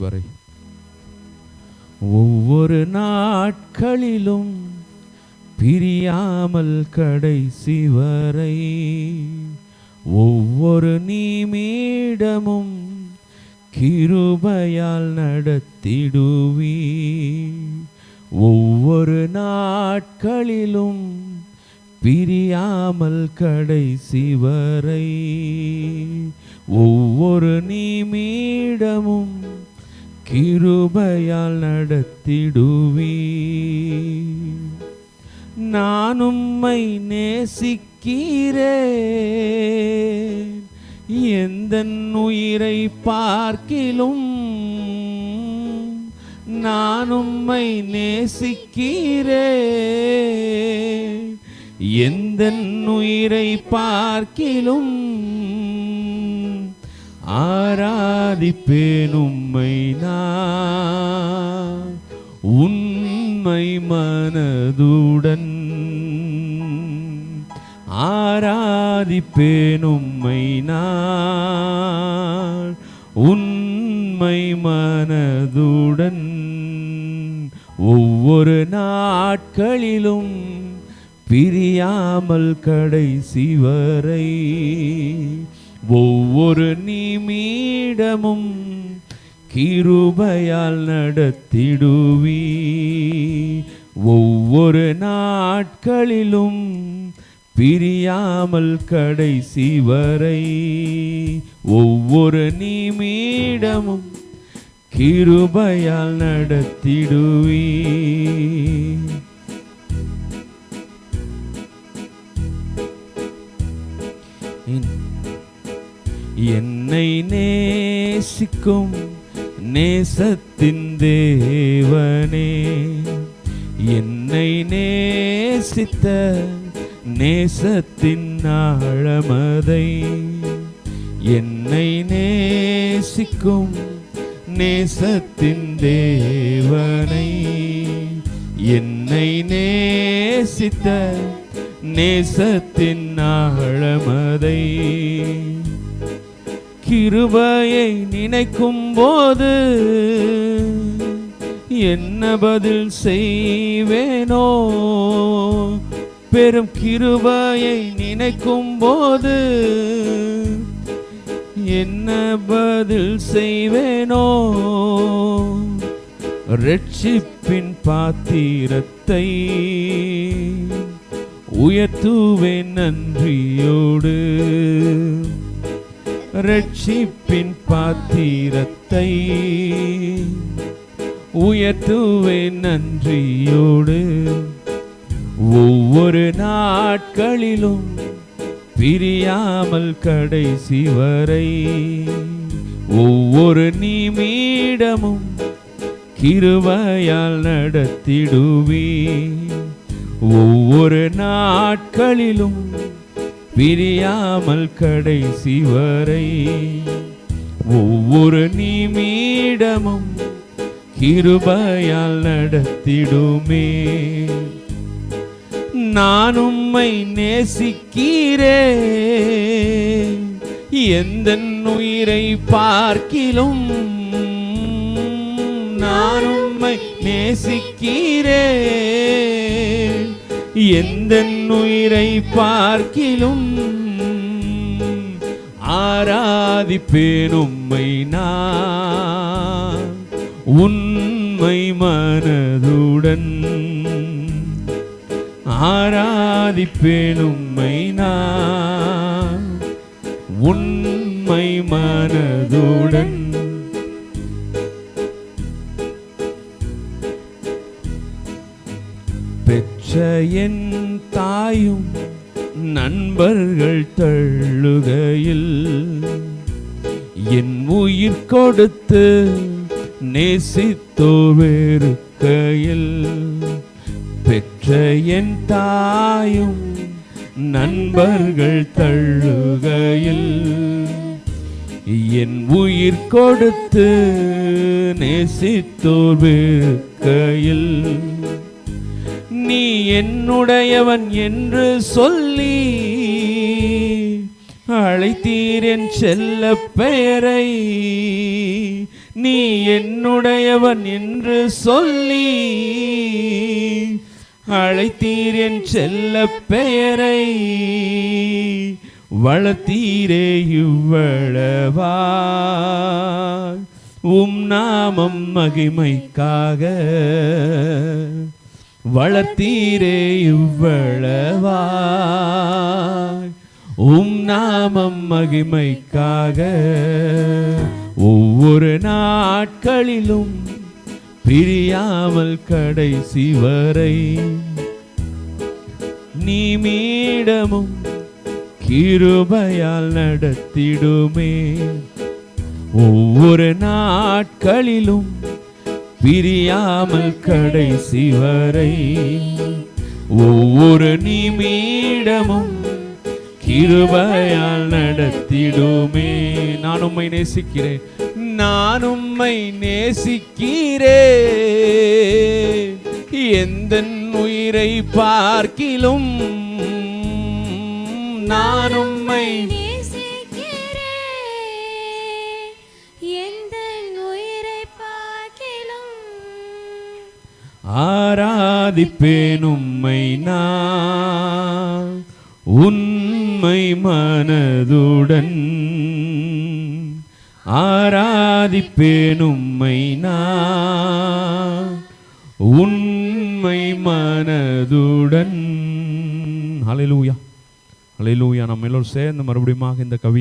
வரை ஒவ்வொரு நாட்களிலும் பிரியாமல் கடைசி வரை ஒவ்வொரு நிமிடமும் கிருபையால் நடத்திடுவி. ஒவ்வொரு நாட்களிலும் பிரியாமல் கடைசி வரை ஒவ்வொரு நிமிடமும் கிருபையால் நடத்திடுவி. நான் உம்மை நேசிக்கிறேன், எந்தன் உயிரை பார்க்கிலும். நான் உம்மை நேசிக்கிறேன், எந்தன் உயிரை பார்க்கிலும். ஆராதிப்பேன் உம்மை நான் உண்மை மனதுடன். ஆராதிப்பேன் உம்மை நான் உண்மை மனதுடன். ஒவ்வொரு நாட்களிலும் பிரியாமல் கடைசி வரை ஒவ்வொரு நிமிடமும் கிருபையால் நடத்திடுவி. ஒவ்வொரு நாட்களிலும் பிரியாமல் கடைசி வரை ஒவ்வொரு நிமிடமும் கிருபையால் நடத்திடுவி. என்னை நேசிக்கும் நேசத்தின் தேவனே, என்னை நேசித்த நேசத்தின் ஆழமதை. என்னை நேசிக்கும் நேசத்தின் தேவனை, என்னை நேசித்த நேசத்தின் ஆழமதை. கிருபையை நினைக்கும் போது என்ன பதில் செய்வேனோ? பெரும் கிருபையை நினைக்கும் போது என்ன பதில் செய்வேனோ? ரட்சிப்பின் பாத்திரத்தை உயர்த்துவேன் நன்றியோடு. ரட்சிப்பின் பாத்திரத்தை உயர்த்துவேன் நன்றியோடு. ஒவ்வொரு நாட்களிலும் பிரியாமல் கடைசி வரை ஒவ்வொரு நிமிடமும் கிருபையால் நடத்திடுவி. ஒவ்வொரு நாட்களிலும் பிரியாமல் கடைசி வரை ஒவ்வொரு நிமிடமும் கிருபையால் நடத்திடுமே. நான் உம்மை நேசிக்கிறேன், எந்தன் உயிரை பார்க்கிலும். நான் உம்மை நேசிக்கிறேன், எந்தன் உயிரை பார்க்கிலும். ஆராதிப்பேன் உம்மை நான் உண்மை மனதுடன். ஆராதிப்பேன் உம்மை நான் உண்மை மனதுடன். பெற்ற என் தாயும் நண்பர்கள் தள்ளுகையில் என் உயிர் கொடுத்து நேசித்தோர் வெறுக்கையில். பெற்ற என் தாயும் நண்பர்கள் தள்ளுகையில் என் உயிர் கொடுத்து நேசித்தோர் வெறுக்கையில். நீ என்னுடையவன் என்று சொல்லி அழைத்தீர் என் செல்ல பெயரை. நீ என்னுடையவன் என்று சொல்லி அழைத்தீர் என் செல்ல பெயரை, வளர்த்தீரே இவ்வளவா உம் நாமம் மகிமைக்காக, வளர்த்தீரே இவ்வளவா உம் நாமம் மகிமைக்காக. ஒவ்வொரு நாட்களிலும் பிரியாமல் கடைசி வரை நீ மீடமும் கிருபையால் நடத்திடுமே. ஒவ்வொரு நாட்களிலும் பிரியாமல் கடைசி வரை ஒவ்வொரு நிமிடமும் கிருபையால் நடத்திடுமே. நான் உம்மை நேசிக்கிறேன், நான் உம்மை நேசிக்கிறேன், எந்தன் உயிரை பார்க்கிலும் நான் உம்மை நேசிக்கிறேன், எந்தன் உயிரை பார்க்கிலும் ஆராதிப்பேன் உம்மை நான் உண்மை மனதுடன், ஆராதிப்பேன் உம்மை நான் உண்மை மனதுடன். ஹல்லேலூயா, ஹல்லேலூயா. நம்ம எல்லோரும் சேர்ந்து மறுபடியும் இந்த கவி